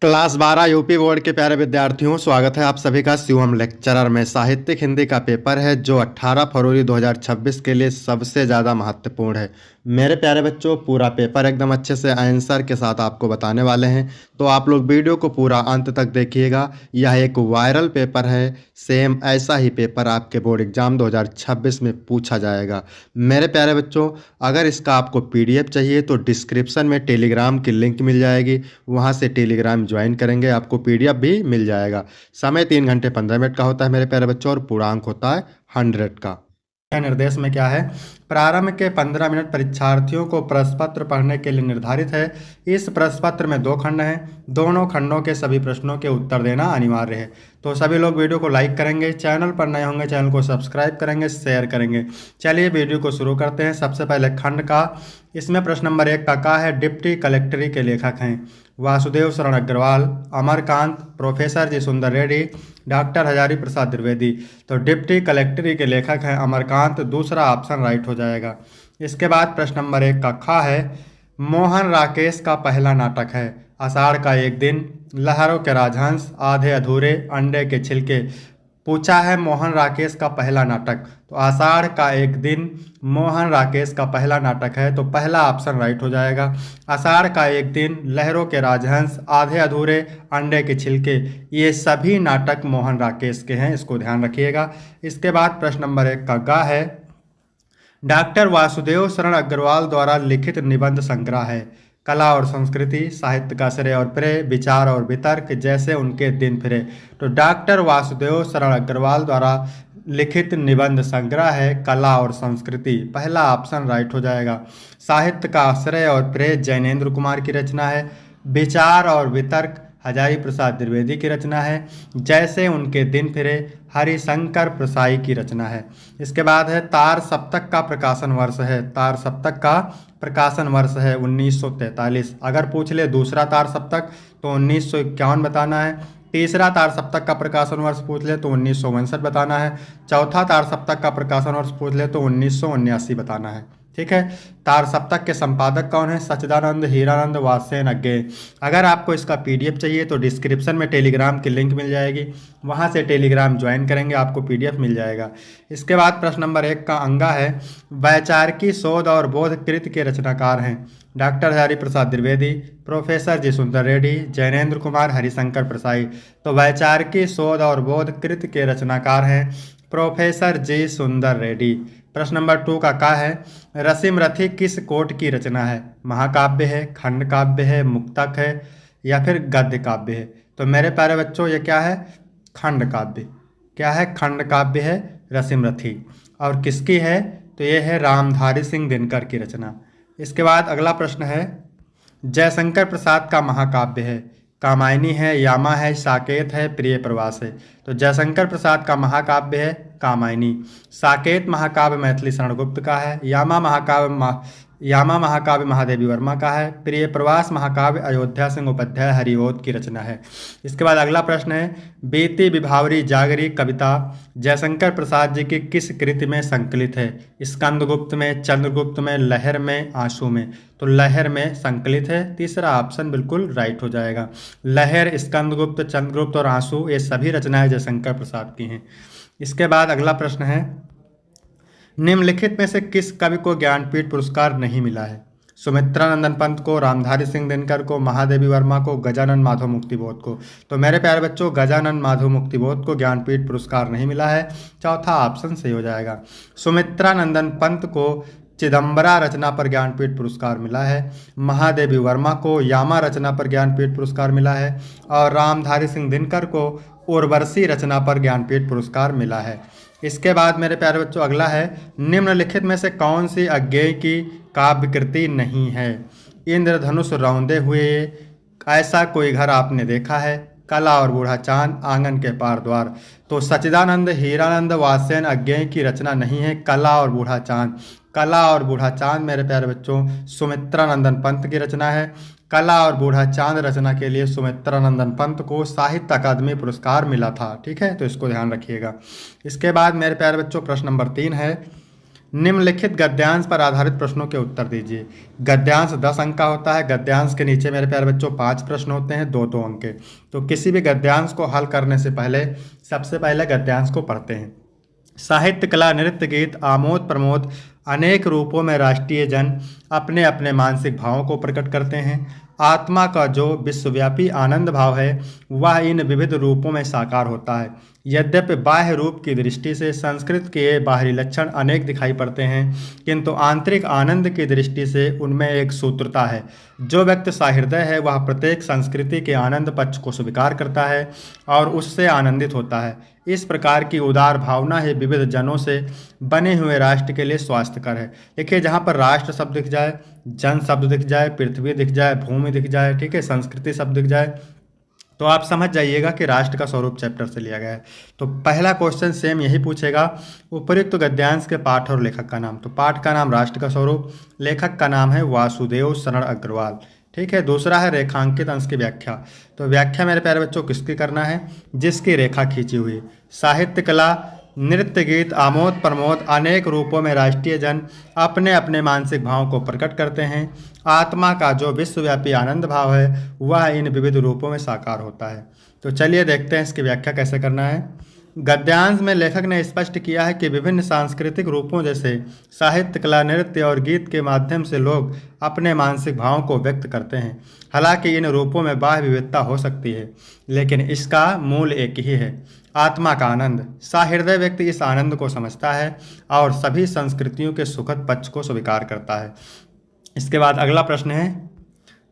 Class 12 UP board के प्यारे विद्यार्थियों, स्वागत है आप सभी का शिवम लेक्चरर में। साहित्यिक हिंदी का पेपर है जो 18 फरवरी 2026 के लिए सबसे ज़्यादा महत्वपूर्ण है। मेरे प्यारे बच्चों, पूरा पेपर एकदम अच्छे से आंसर के साथ आपको बताने वाले हैं, तो आप लोग वीडियो को पूरा अंत तक देखिएगा। यह एक वायरल पेपर है, सेम ऐसा ही पेपर आपके बोर्ड एग्जाम 2026 में पूछा जाएगा। मेरे प्यारे बच्चों, अगर इसका आपको PDF चाहिए तो डिस्क्रिप्शन में टेलीग्राम की लिंक मिल जाएगी, वहाँ से टेलीग्राम ज्वाइन करेंगे, आपको PDF भी मिल जाएगा। समय 3 घंटे 15 मिनट का होता है मेरे प्यारे बच्चों, और पूर्णांक होता है 100 का। निर्देश में क्या है? प्रारंभ के 15 मिनट परीक्षार्थियों को प्रश्न पत्र पढ़ने के लिए निर्धारित है। इस प्रश्न पत्र में 2 खंड हैं, दोनों खंडों के सभी प्रश्नों के उत्तर देना अनिवार्य है। तो सभी लोग वीडियो को लाइक करेंगे, चैनल पर नए होंगे चैनल को सब्सक्राइब करेंगे, शेयर करेंगे। चलिए वीडियो को शुरू करते हैं। सबसे पहले खंड का, इसमें प्रश्न नंबर 1 का क्या है? डिप्टी कलेक्ट्री के लेखक हैं वासुदेव शरण अग्रवाल, अमरकांत, प्रोफेसर जी सुंदर रेड्डी, डॉक्टर हजारी प्रसाद द्विवेदी। तो डिप्टी कलेक्ट्री के लेखक हैं अमरकांत, दूसरा ऑप्शन राइट हो जाएगा। इसके बाद प्रश्न नंबर 1 का खा है, मोहन राकेश का पहला नाटक है आषाढ़ का एक दिन, लहरों के राजहंस, आधे अधूरे, अंडे के छिलके। पूछा है मोहन राकेश का पहला नाटक, तो आषाढ़ का एक दिन मोहन राकेश का पहला नाटक है, तो पहला ऑप्शन राइट हो जाएगा। आषाढ़ का एक दिन, लहरों के राजहंस, आधे अधूरे, अंडे के छिलके, ये सभी नाटक मोहन राकेश के हैं, इसको ध्यान रखिएगा। इसके बाद प्रश्न नंबर 1 का गा है, डॉक्टर वासुदेव शरण अग्रवाल द्वारा लिखित निबंध संग्रह है। कला और संस्कृति, साहित्य का श्रेय और प्रेय, विचार और वितर्क, जैसे उनके दिन फिरे। तो डॉक्टर वासुदेव शरण अग्रवाल द्वारा लिखित निबंध संग्रह है कला और संस्कृति, पहला ऑप्शन राइट हो जाएगा। साहित्य का श्रेय और प्रेय जैनेन्द्र कुमार की रचना है। विचार और वितर्क हजारी प्रसाद द्विवेदी की रचना है। जैसे उनके दिन फिरे हरिशंकर प्रसाई की रचना है। इसके बाद है तार सप्तक का प्रकाशन वर्ष है। तार सप्तक का प्रकाशन वर्ष है 1943। अगर पूछ ले दूसरा तार सप्तक तो 1951 बताना है। तीसरा तार सप्तक का प्रकाशन वर्ष पूछ ले तो 1959 बताना है। चौथा तार सप्तक का प्रकाशन वर्ष पूछ ले तो 1979 बताना है। ठीक है। तार सप्तक के संपादक कौन है? सच्चिदानंद हीरानंद वात्स्ययन अज्ञेय। अगर आपको इसका PDF चाहिए तो डिस्क्रिप्शन में टेलीग्राम की लिंक मिल जाएगी, वहां से टेलीग्राम ज्वाइन करेंगे, आपको PDF मिल जाएगा। इसके बाद प्रश्न नंबर 1 का अंगा है, वैचारिकी शोध और बोध कृत के रचनाकार हैं डॉक्टर हजारी प्रसाद द्विवेदी, प्रोफेसर जी सुंदर रेड्डी, जैनेन्द्र कुमार, हरिशंकर प्रसाई। तो वैचारिकी शोध और बोध कृत के रचनाकार हैं प्रोफेसर जी सुंदर रेड्डी। प्रश्न नंबर 2 का क्या है, रसीम रथी किस कोट की रचना है? महाकाव्य है, खंड काव्य है, मुक्तक है, या फिर गद्य काव्य है? तो मेरे प्यारे बच्चों ये क्या है? खंड काव्य। क्या है? खंड काव्य है रसीम रथी। और किसकी है? तो ये है रामधारी सिंह दिनकर की रचना। इसके बाद अगला प्रश्न है, जयशंकर प्रसाद का महाकाव्य है, कामायनी है, यामा है, साकेत है, प्रिय प्रवास है। तो जयशंकर प्रसाद का महाकाव्य है कामायनी। साकेत महाकाव्य मैथिली शरण गुप्त का है। यामा महाकाव्य महादेवी वर्मा का है। प्रिय प्रवास महाकाव्य अयोध्या सिंह उपाध्याय हरिओद की रचना है। इसके बाद अगला प्रश्न है, बीती विभावरी जागरी कविता जयशंकर प्रसाद जी की किस कृति में संकलित है? स्कंदगुप्त में, चंद्रगुप्त में, लहर में, आंसू में। तो लहर में संकलित है, तीसरा ऑप्शन बिल्कुल राइट हो जाएगा। लहर, स्कंदगुप्त, चंद्रगुप्त और आंसू, ये सभी रचनाएं जयशंकर प्रसाद की हैं। इसके बाद अगला प्रश्न है, निम्नलिखित में से किस कवि को ज्ञानपीठ पुरस्कार नहीं मिला है? सुमित्रानंदन पंत को, रामधारी सिंह दिनकर को, महादेवी वर्मा को, गजानन माधव मुक्तिबोध को। तो मेरे प्यारे बच्चों, गजानन माधव मुक्तिबोध को ज्ञानपीठ पुरस्कार नहीं मिला है, चौथा ऑप्शन सही हो जाएगा। सुमित्रानंदन पंत को चिदम्बरा रचना पर ज्ञानपीठ पुरस्कार मिला है। महादेवी वर्मा को यामा रचना पर ज्ञानपीठ पुरस्कार मिला है। और रामधारी सिंह दिनकर को उर्वशी रचना पर ज्ञानपीठ पुरस्कार मिला है। इसके बाद मेरे प्यारे बच्चों अगला है, निम्नलिखित में से कौन सी अज्ञेय की काव्य कृति नहीं है? इंद्रधनुष रौंदे हुए, ऐसा कोई घर आपने देखा है, कला और बूढ़ा चांद, आंगन के पार द्वार। तो सच्चिदानंद हीरानंद वात्स्ययन अज्ञेय की रचना नहीं है कला और बूढ़ा चांद। कला और बूढ़ा चांद मेरे प्यारे बच्चों सुमित्रानंदन पंत की रचना है। कला और बूढ़ा चांद रचना के लिए सुमित्रानंदन पंत को साहित्य अकादमी पुरस्कार मिला था। ठीक है, तो इसको ध्यान रखिएगा। इसके बाद मेरे प्यारे बच्चों प्रश्न नंबर 3 है, निम्नलिखित गद्यांश पर आधारित प्रश्नों के उत्तर दीजिए। गद्यांश 10 अंक का होता है। गद्यांश के नीचे मेरे प्यारे बच्चों 5 प्रश्न होते हैं, 2-2 अंक के। तो किसी भी गद्यांश को हल करने से पहले सबसे पहले गद्यांश को पढ़ते हैं। साहित्य, कला, नृत्य, गीत, आमोद प्रमोद अनेक रूपों में राष्ट्रीय जन अपने अपने मानसिक भावों को प्रकट करते हैं। आत्मा का जो विश्वव्यापी आनंद भाव है वह इन विविध रूपों में साकार होता है। यद्यपि बाह्य रूप की दृष्टि से संस्कृत के बाहरी लक्षण अनेक दिखाई पड़ते हैं, किंतु आंतरिक आनंद की दृष्टि से उनमें एक सूत्रता है। जो व्यक्ति सहृदय है वह प्रत्येक संस्कृति के आनंद पक्ष को स्वीकार करता है और उससे आनंदित होता है। इस प्रकार की उदार भावना ही विविध जनों से बने हुए राष्ट्र के लिए स्वास्थ्यकर है। देखिए, जहाँ पर राष्ट्र शब्द दिख जाए, जन शब्द दिख जाए, पृथ्वी दिख जाए, भूमि दिख जाए, ठीक है, संस्कृति शब्द दिख जाए, तो आप समझ जाइएगा कि राष्ट्र का स्वरूप चैप्टर से लिया गया है। तो पहला क्वेश्चन सेम यही पूछेगा, उपयुक्त गद्यांश के पाठ और लेखक का नाम। तो पाठ का नाम राष्ट्र का स्वरूप, लेखक का नाम है वासुदेव शरण अग्रवाल, ठीक है। दूसरा है रेखांकित अंश की व्याख्या। तो व्याख्या मेरे प्यारे बच्चों किसकी करना है? जिसकी रेखा खींची हुई। साहित्य, कला, नृत्य, गीत, आमोद प्रमोद अनेक रूपों में राष्ट्रीय जन अपने अपने मानसिक भावों को प्रकट करते हैं। आत्मा का जो विश्वव्यापी आनंद भाव है वह इन विविध रूपों में साकार होता है। तो चलिए देखते हैं इसकी व्याख्या कैसे करना है। गद्यांश में लेखक ने स्पष्ट किया है कि विभिन्न सांस्कृतिक रूपों जैसे साहित्य, कला, नृत्य और गीत के माध्यम से लोग अपने मानसिक भावों को व्यक्त करते हैं। हालांकि इन रूपों में बाह्य विविधता हो सकती है, लेकिन इसका मूल एक ही है, आत्मा का आनंद। सहृदय व्यक्ति इस आनंद को समझता है और सभी संस्कृतियों के सुखद पक्ष को स्वीकार करता है। इसके बाद अगला प्रश्न है,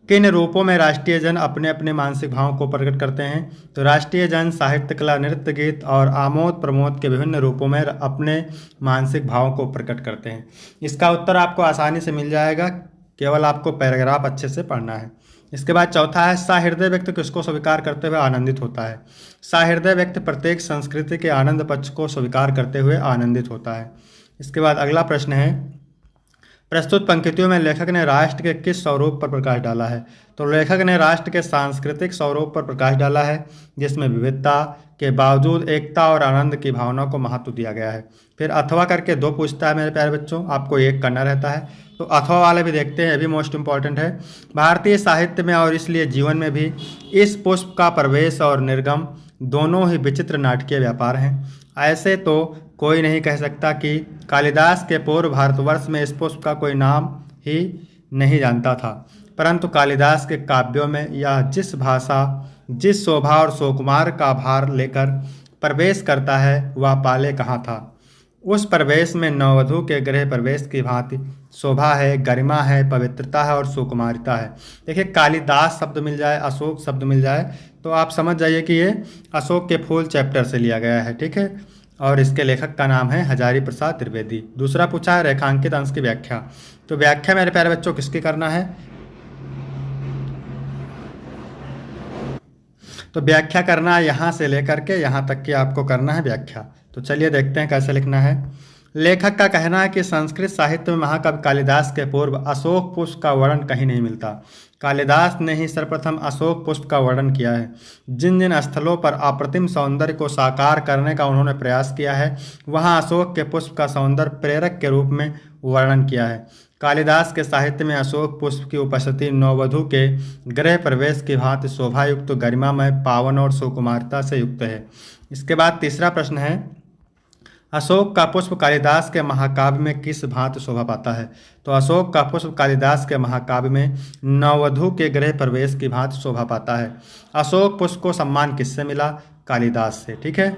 किन रूपों में राष्ट्रीय जन अपने अपने मानसिक भावों को प्रकट करते हैं? तो राष्ट्रीय जन साहित्य, कला, नृत्य, गीत और आमोद प्रमोद के विभिन्न रूपों में अपने मानसिक भावों को प्रकट करते हैं। इसका उत्तर आपको आसानी से मिल जाएगा, केवल आपको पैराग्राफ अच्छे से पढ़ना है। इसके बाद चौथा है, सहृदय व्यक्ति किसको स्वीकार करते हुए आनंदित होता है? सहृदय व्यक्ति प्रत्येक संस्कृति के आनंद पक्ष को स्वीकार करते हुए आनंदित होता है। इसके बाद अगला प्रश्न है, प्रस्तुत पंक्तियों में लेखक ने राष्ट्र के किस स्वरूप पर प्रकाश डाला है? तो लेखक ने राष्ट्र के सांस्कृतिक स्वरूप पर प्रकाश डाला है, जिसमें विविधता के बावजूद एकता और आनंद की भावना को महत्व दिया गया है। फिर अथवा करके 2 पूछता है मेरे प्यारे बच्चों, आपको 1 करना रहता है। तो अथवा वाले भी देखते हैं, ये भी मोस्ट इंपॉर्टेंट है। भारतीय साहित्य में और इसलिए जीवन में भी इस पुष्प का प्रवेश और निर्गम दोनों ही विचित्र नाटकीय व्यापार हैं। ऐसे तो कोई नहीं कह सकता कि कालिदास के पूर्व भारतवर्ष में इस पुष्प का कोई नाम ही नहीं जानता था, परंतु कालिदास के काव्यों में यह जिस भाषा, जिस शोभा और सुकुमार का भार लेकर प्रवेश करता है वह पाले कहाँ था। उस प्रवेश में नववधू के गृह प्रवेश की भांति शोभा है, गरिमा है, पवित्रता है और सुकुमारिता है। देखिए, कालिदास शब्द मिल जाए, अशोक शब्द मिल जाए, तो आप समझ जाइए कि ये अशोक के फूल चैप्टर से लिया गया है, ठीक है। और इसके लेखक का नाम है हजारी प्रसाद त्रिवेदी। दूसरा पूछा है रेखांकित अंश की व्याख्या। तो व्याख्या मेरे प्यारे बच्चों किसकी करना है? तो व्याख्या करना है यहाँ से लेकर के यहाँ तक की आपको करना है व्याख्या। तो चलिए देखते हैं कैसे लिखना है। लेखक का कहना है कि संस्कृत साहित्य में महाकवि कालिदास के पूर्व अशोक पुष्प का वर्णन कहीं नहीं मिलता। कालिदास ने ही सर्वप्रथम अशोक पुष्प का वर्णन किया है। जिन जिन स्थलों पर अप्रतिम सौंदर्य को साकार करने का उन्होंने प्रयास किया है, वहाँ अशोक के पुष्प का सौंदर्य प्रेरक के रूप में वर्णन किया है। कालिदास के साहित्य में अशोक पुष्प की उपस्थिति नववधू के गृह प्रवेश की भांति शोभायुक्त, गरिमामय, पावन और सुकुमारता से युक्त है। इसके बाद तीसरा प्रश्न है, अशोक का पुष्प कालिदास के महाकाव्य में किस भांति शोभा पाता है? तो अशोक का पुष्प कालिदास के महाकाव्य में नववधू के गृह प्रवेश की भांति शोभा पाता है। अशोक पुष्प को सम्मान किससे मिला? कालिदास से, ठीक है।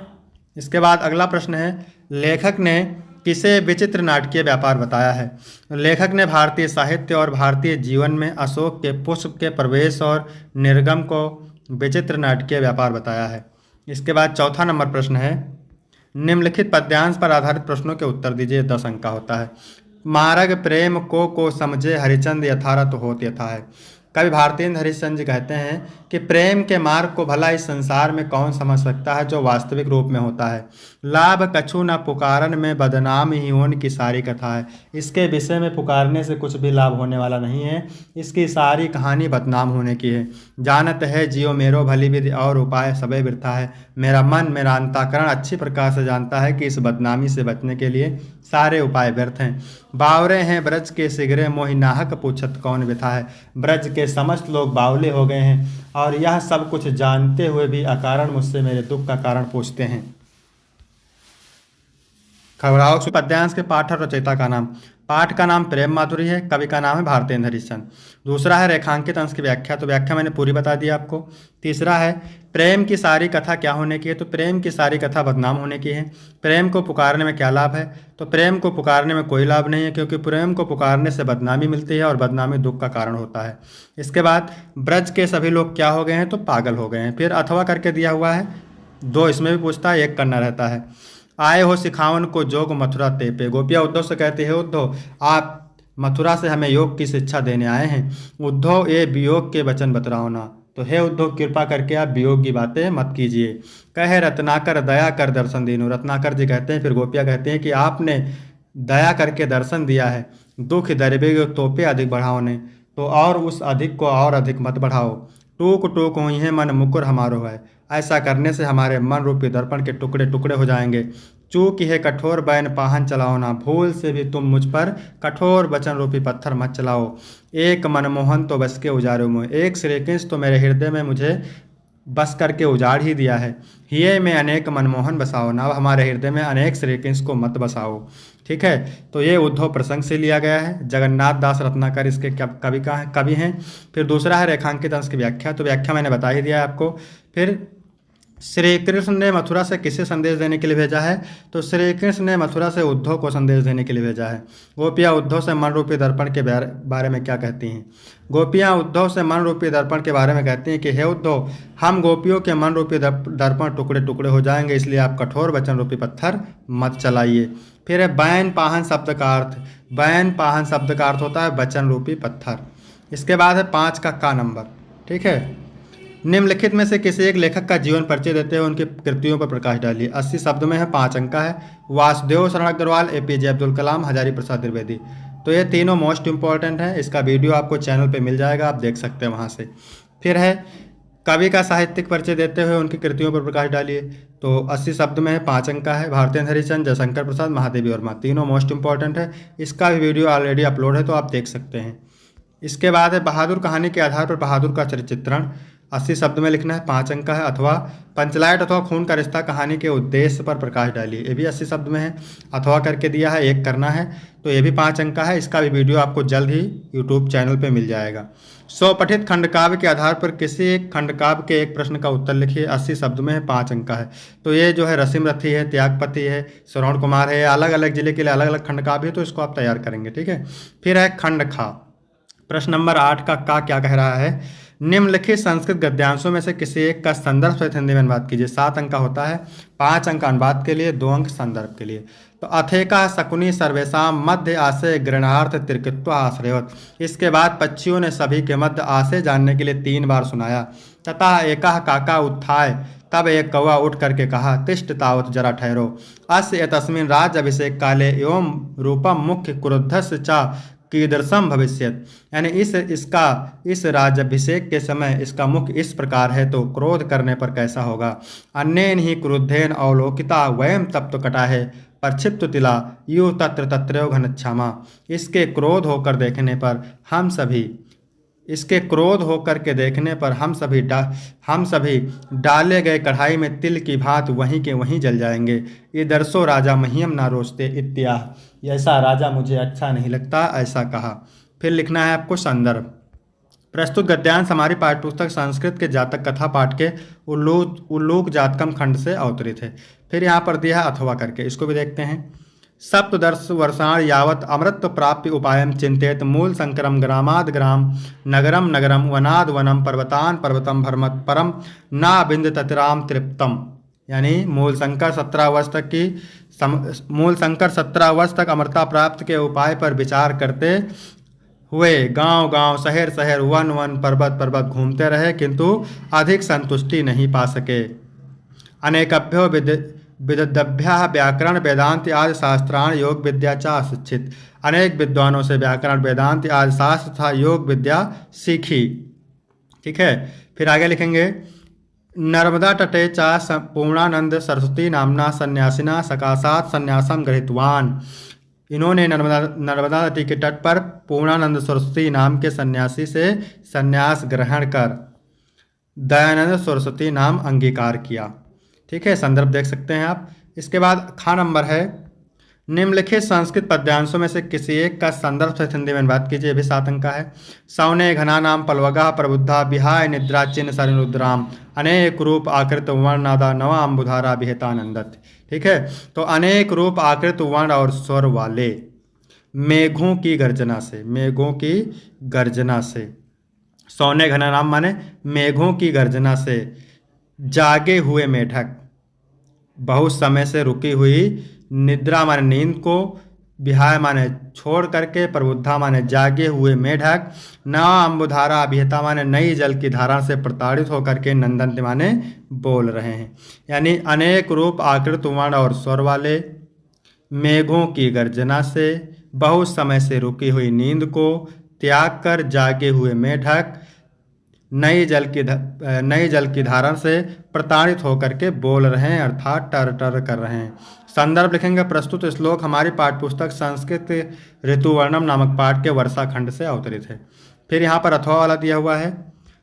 इसके बाद अगला प्रश्न है, लेखक ने किसे विचित्र नाटकीय व्यापार बताया है? लेखक ने भारतीय साहित्य और भारतीय जीवन में अशोक के पुष्प के प्रवेश और निर्गम को विचित्र नाटकीय व्यापार बताया है। इसके बाद चौथा नंबर प्रश्न है, निम्नलिखित पद्यांश पर आधारित प्रश्नों के उत्तर दीजिए। 10 अंक का होता है। मार्ग प्रेम को समझे हरिचंद यथारथ होत यथा है। कवि भारतेंद्र हरिश्चंद्र जी कहते हैं कि प्रेम के मार्ग को भला इस संसार में कौन समझ सकता है जो वास्तविक रूप में होता है। लाभ कछु न पुकारन में बदनाम ही होने की सारी कथा है। इसके विषय में पुकारने से कुछ भी लाभ होने वाला नहीं है, इसकी सारी कहानी बदनाम होने की है। जानत है जियो मेरो भली विधि और उपाय सबे वृथा है। मेरा मन, मेरा अंतःकरण अच्छी प्रकार से जानता है कि इस बदनामी से बचने के लिए सारे उपाय व्यर्थ हैं। बावरे हैं ब्रज के सिगरे मोहि नाहक पूछत कौन व्यथा है। ब्रज के समस्त लोग बावले हो गए हैं और यह सब कुछ जानते हुए भी अकारण मुझसे मेरे दुख का कारण पूछते हैं। खबराओ पद्यांश के पाठ और रचयिता का नाम। पाठ का नाम प्रेम माधुरी है, कवि का नाम है भारतेंद्र हरिश्चंद्र। दूसरा है रेखांकित अंश की व्याख्या, तो व्याख्या मैंने पूरी बता दी आपको। तीसरा है प्रेम की सारी कथा क्या होने की है, तो प्रेम की सारी कथा बदनाम होने की है। प्रेम को पुकारने में क्या लाभ है, तो प्रेम को पुकारने में कोई लाभ नहीं है, क्योंकि प्रेम को पुकारने से बदनामी मिलती है और बदनामी दुख का कारण होता है। इसके बाद ब्रज के सभी लोग क्या हो गए हैं, तो पागल हो गए हैं। फिर अथवा करके दिया हुआ है, दो इसमें भी पूछता है, एक करना रहता है। आए हो सिखावन को जोग मथुरा तेपे। गोपियाँ उद्धव से कहती है, उद्धव आप मथुरा से हमें योग की शिक्षा देने आए हैं। उद्धव ये वियोग के वचन बतलाओ ना, तो हे उद्धव कृपा करके आप वियोग की बातें मत कीजिए। कहे रत्नाकर दया कर दर्शन दीनु। रत्नाकर जी कहते हैं, फिर गोपियाँ कहते हैं कि आपने दया करके दर्शन दिया है, दुख दरिबे तोपे अधिक बढ़ाओ ने, तो और उस अधिक को और अधिक मत बढ़ाओ। टूक टूक हुई है मन मुकुर हमारो है। ऐसा करने से हमारे मन रूपी दर्पण के टुकड़े टुकड़े हो जाएंगे। चूक है कठोर बैन पाहन चलाओ ना, भूल से भी तुम मुझ पर कठोर वचन रूपी पत्थर मत चलाओ। एक मनमोहन तो बस के उजारो मुँह। एक श्री कृष्ण तो मेरे हृदय में मुझे बस करके उजाड़ ही दिया है। हिये में अनेक मनमोहन बसाओ ना, अब हमारे हृदय में अनेक श्री कृष्ण को मत बसाओ। ठीक है, तो ये उद्धव प्रसंग से लिया गया है। जगन्नाथ दास रत्नाकर इसके कवि हैं। फिर दूसरा है रेखांकित अंश की व्याख्या, तो व्याख्या मैंने बता ही दिया है आपको। फिर श्री कृष्ण ने मथुरा से किसे संदेश देने के लिए भेजा है, तो श्री कृष्ण ने मथुरा से उद्धव को संदेश देने के लिए भेजा है। गोपियाँ उद्धव से मन रूपी दर्पण के बारे में क्या कहती हैं। गोपियाँ उद्धव से मन रूपी दर्पण के बारे में कहती हैं कि हे उद्धव, हम गोपियों के मन रूपी दर्पण टुकड़े टुकड़े हो जाएंगे, इसलिए आप कठोर वचन रूपी पत्थर मत चलाइए। फिर है बैन पाहन शब्द का अर्थ। बैन पाहन शब्द का अर्थ होता है वचन रूपी पत्थर। इसके बाद है 5 का नंबर। ठीक है, निम्नलिखित में से किसी एक लेखक का जीवन परिचय देते हुए उनकी कृतियों पर प्रकाश डालिए। 80 शब्द में है, 5 अंक का है। वासुदेव शरण अग्रवाल, APJ अब्दुल कलाम, हजारी प्रसाद द्विवेदी। तो ये तीनों मोस्ट इंपॉर्टेंट है। इसका वीडियो आपको चैनल पे मिल जाएगा, आप देख सकते हैं वहाँ से। फिर है कवि का साहित्यिक परिचय देते हुए उनकी कृतियों पर प्रकाश डालिए। तो 80 शब्द में है, 5 अंक का है। भारतेंद्र हरिश्चंद्र, जयशंकर प्रसाद, महादेवी वर्मा, तीनों मोस्ट इंपॉर्टेंट है। इसका भी वीडियो ऑलरेडी अपलोड है, तो आप देख सकते हैं। इसके बाद है बहादुर कहानी के आधार पर बहादुर का चरित्र चित्रण। 80 शब्द में लिखना है, 5 अंक का है। अथवा पंचलाइट अथवा खून का रिश्ता कहानी के उद्देश्य पर प्रकाश डालिए, ये भी 80 शब्द में है। अथवा करके दिया है, एक करना है, तो ये भी 5 अंक का है। इसका भी वीडियो आपको जल्द ही यूट्यूब चैनल पे मिल जाएगा। स्वपठित खंडकाव्य के आधार पर किसी एक खंडकाव्य के एक प्रश्न का उत्तर लिखिए। 80 शब्द में है, 5 अंक का है। तो ये जो है रसीम रथी है, त्यागपति है, श्रवण कुमार है, अलग अलग जिले के लिए अलग अलग खंडकाव्य है, तो इसको आप तैयार करेंगे। ठीक है, फिर है खंड खा। प्रश्न नंबर 8 का क्या कह रहा है। निम्नलिखित संस्कृत गद्यांशों में से किसी एक का संदर्भ सहित हिंदी में अनुवाद कीजिए। 7 अंक का होता है, 5 अंक अनुवाद के लिए, 2 अंक संदर्भ के लिए। तो अथेका शकुनी सर्वेशाम मध्य आशय गृणार्थ तिरकित्व आश्रयवत। इसके बाद पक्षियों ने सभी के मध्य आशय जानने के लिए 3 बार सुनाया। तथा एका काका उत्थाय, तब एक कौवा उठ करके कहा, तिष्ठ तावत जरा ठहरो। अस्य तस्मिन राज अभिषेक काले एवं रूपम मुख्य क्रुद्धस्य चा कीदृशम भविष्यत। यानी इस राज्याभिषेक के समय इसका मुख इस प्रकार है, तो क्रोध करने पर कैसा होगा। अन्येन ही क्रुद्धेन अवलोकिता वयम तप्त कटा है परक्षिप्त तिला यु तत्र तत्रैव घनच्छामा। इसके क्रोध होकर देखने पर हम सभी डाले गए कढ़ाई में तिल की भांत वहीं के वहीं जल जाएंगे। ये दरसो राजा महियम ना रोस्ते इत्याह। ऐसा राजा मुझे अच्छा नहीं लगता, ऐसा कहा। फिर लिखना है आपको संदर्भ। प्रस्तुत गद्यांश हमारी पाठ्यपुस्तक संस्कृत के जातक कथा पाठ के उल्लूक जातकम खंड से अवतरित है। फिर यहाँ पर दिया है अथवा करके, इसको भी देखते हैं। सप्तदर्श वर्षाण यावत अमृत प्राप्य उपायम चिंतेत मूल संकरम ग्रामाद ग्राम नगरम नगरम वनाद वनम पर्वतान पर्वतम भरमत परम ना बिंद ततिराम तृप्तम। यानी मूल शंकर 17 वर्ष तक अमरता प्राप्त के उपाय पर विचार करते हुए गांव गांव शहर शहर वन वन पर्वत पर्वत घूमते रहे, किंतु अधिक संतुष्टि नहीं पा सके। अनेकभ्यो विदभ्या व्याकरण वेदांत आदि शास्त्राण योग विद्या चा शिक्षित। अनेक विद्वानों से व्याकरण वेदांत आदि शास्त्र तथा योग विद्या सीखी। ठीक है, फिर आगे लिखेंगे नर्मदा तटे च पूर्णानंद सरस्वती नामना सन्यासिना सकाशात् सन्यासम गृहीतवान्। इन्होंने नर्मदा नदी के तट पर पूर्णानंद सरस्वती नाम के सन्यासी से सन्यास ग्रहण कर दयानंद सरस्वती नाम अंगीकार किया। ठीक है, संदर्भ देख सकते हैं आप। इसके बाद खा नंबर है, निम्नलिखित संस्कृत पद्यांशों में से किसी एक का संदर्भ सहित हिंदी में बात कीजिए। भी 7 अंक का है। सौने घना नाम पलवगा प्रबुद्धा विहाय निद्रा चिन्ह सरिनुद्राम अनेक रूप आकृत वर्णादा नवा अम्बुधारा विहतानंदत। ठीक है, तो अनेक रूप आकृत वर्ण और स्वर वाले मेघों की गर्जना से, मेघों की गर्जना से, सौने घना नाम माने मेघों की गर्जना से, जागे हुए मेढक, बहुत समय से रुकी हुई, निद्रा माने नींद को, विहाय माने छोड़ करके, प्रबुद्धा माने जागे हुए मेढक, नवा अम्बुधारा अभिहता माने नई जल की धारा से प्रताड़ित होकर के नंदन माने बोल रहे हैं। यानी अनेक रूप आकृत वर्ण और स्वर वाले, मेघों की गर्जना से, बहुत समय से रुकी हुई नींद को त्याग कर जागे हुए मेढक, नई जल की धारा से प्रताड़ित होकर के बोल रहे हैं, अर्थात टर टर कर रहे हैं। संदर्भ लिखेंगे, प्रस्तुत श्लोक हमारी पाठ्यपुस्तक संस्कृत ऋतुवर्णम नामक पाठ के वर्षा खंड से अवतरित है। फिर यहाँ पर अथवा वाला दिया हुआ है,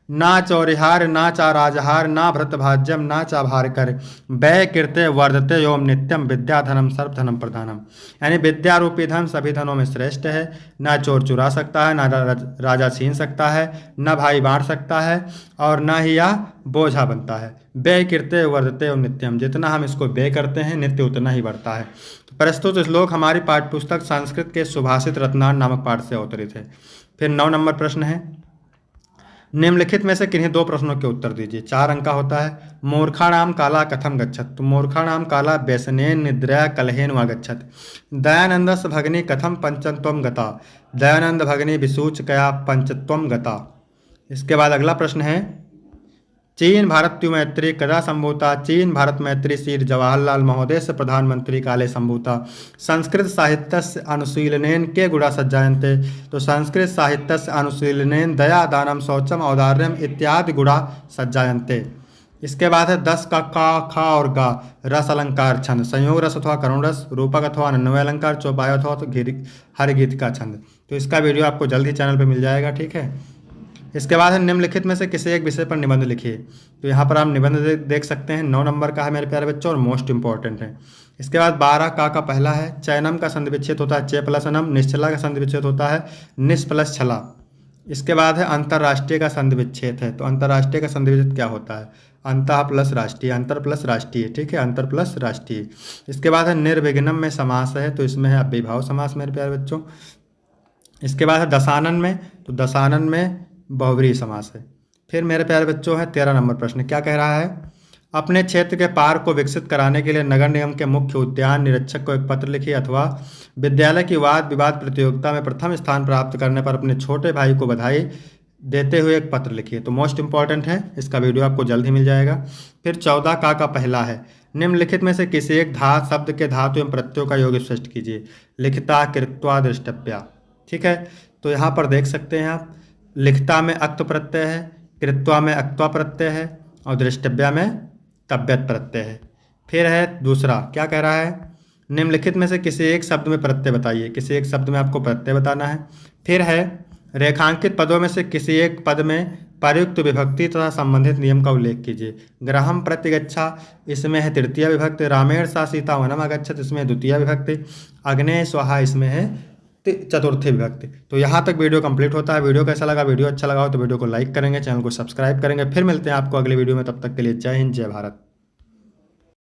ना चौरिहार ना चा राजहार ना भृत भाज्यम ना चा भार कर व्यय कीर्ते वर्धते योम नित्यम विद्याधनम सर्वधनम प्रधानम। यानी विद्या रूपी धन सभी धनों में श्रेष्ठ है। ना चोर चुरा सकता है, ना राजा छीन सकता है, न भाई बांट सकता है, और न ही यह बोझा बनता है। व्यय कीर्ते वर्धते एवं नित्यम, जितना हम इसको व्यय करते हैं नित्य उतना ही बढ़ता है। प्रस्तुत श्लोक हमारी पाठ्यपुस्तक संस्कृत के सुभाषित रत्नान नामक पाठ से अवतरित है। फिर 9 नंबर प्रश्न है, निम्नलिखित में से किन्हीं 2 प्रश्नों के उत्तर दीजिए। 4 अंक का होता है। मूर्खाणाम काला कथम गच्छत, तो मूर्खाणाम काला व्यसनेन निद्रया कलहेन वा गच्छत। दयानंदस भगनी कथम पंचत्वम गता, दयानंद भगनी विसूचकया पंचत्वम गता। इसके बाद अगला प्रश्न है, चीन भारतीय मैत्री कदा संभूता, चीन भारत मैत्री श्री जवाहरलाल महोदय से प्रधानमंत्री काले संभूता। संस्कृत साहित्यस्य अनुशीलनेन के गुणा सज्जायन्ते, तो संस्कृत साहित्यस्य अनुशीलनेन दया दानम शौचम औदार्यम इत्यादि गुणा सज्जायन्ते। इसके बाद है 10 का खा और गा, रस अलंकार छंद, संयोग रस अथवा करुण रस, रूपक अथवा अन्वय अलंकार, चौपाई अथवा तो हर गीत का छंद। तो इसका वीडियो आपको जल्द ही चैनल पर मिल जाएगा। ठीक है, इसके बाद है निम्नलिखित में से किसी एक विषय पर निबंध लिखिए। तो यहाँ पर आप निबंध देख सकते हैं। 9 नंबर का है मेरे प्यारे बच्चों, और मोस्ट इंपॉर्टेंट है। इसके बाद 12 का पहला है, चयनम का संधि विच्छेद होता है चे प्लस अनम, निश्चला का संधि विच्छेद होता है निस प्लस छला। इसके बाद है अंतर्राष्ट्रीय का संधि विच्छेद है। तो अंतर्राष्ट्रीय का संधि विच्छेद क्या होता है, अंतः प्लस राष्ट्रीय, अंतर प्लस राष्ट्रीय। ठीक है, अंतर प्लस राष्ट्रीय। इसके बाद है निर्विघ्नम में समास है, तो इसमें है अव्ययीभाव समास मेरे प्यारे बच्चों। इसके बाद है दशानन में, तो दशानन में बहुव्रीहि समास है। फिर मेरे प्यारे बच्चों है 13 नंबर प्रश्न, क्या कह रहा है, अपने क्षेत्र के पार्क को विकसित कराने के लिए नगर निगम के मुख्य उद्यान निरीक्षक को एक पत्र लिखिए, अथवा विद्यालय की वाद विवाद प्रतियोगिता में प्रथम स्थान प्राप्त करने पर अपने छोटे भाई को बधाई देते हुए एक पत्र लिखिए। तो मोस्ट इंपॉर्टेंट है, इसका वीडियो आपको जल्द ही मिल जाएगा। फिर 14 का पहला है, निम्नलिखित में से किसी एक शब्द के धातु एवं प्रत्ययों का योग स्पष्ट कीजिए। लिखिता कृत्वा दृष्टव्या। ठीक है, तो यहाँ पर देख सकते हैं आप, लिखता में अक्त प्रत्यय है, कृत्वा में अक्त्वा प्रत्यय है, और दृष्टव्या में तव्यत प्रत्यय है। फिर है दूसरा, क्या कह रहा है, निम्नलिखित में से किसी एक शब्द में प्रत्यय बताइए। किसी एक शब्द में आपको प्रत्यय बताना है। फिर है रेखांकित पदों में से किसी एक पद में प्रयुक्त विभक्ति तथा संबंधित नियम का उल्लेख कीजिए। ग्रहम प्रतिगच्छा, इसमें है तृतीय विभक्ति। रामेण सा सीता वनम अगच्छत, इसमें द्वितीय विभक्ति। अग्नेय स्वाहा, इसमें है चतुर्थी विभक्ति। तो यहाँ तक वीडियो कंप्लीट होता है। वीडियो कैसा लगा, वीडियो अच्छा लगा हो तो वीडियो को लाइक करेंगे, चैनल को सब्सक्राइब करेंगे। फिर मिलते हैं आपको अगले वीडियो में, तब तक के लिए जय हिंद जय भारत।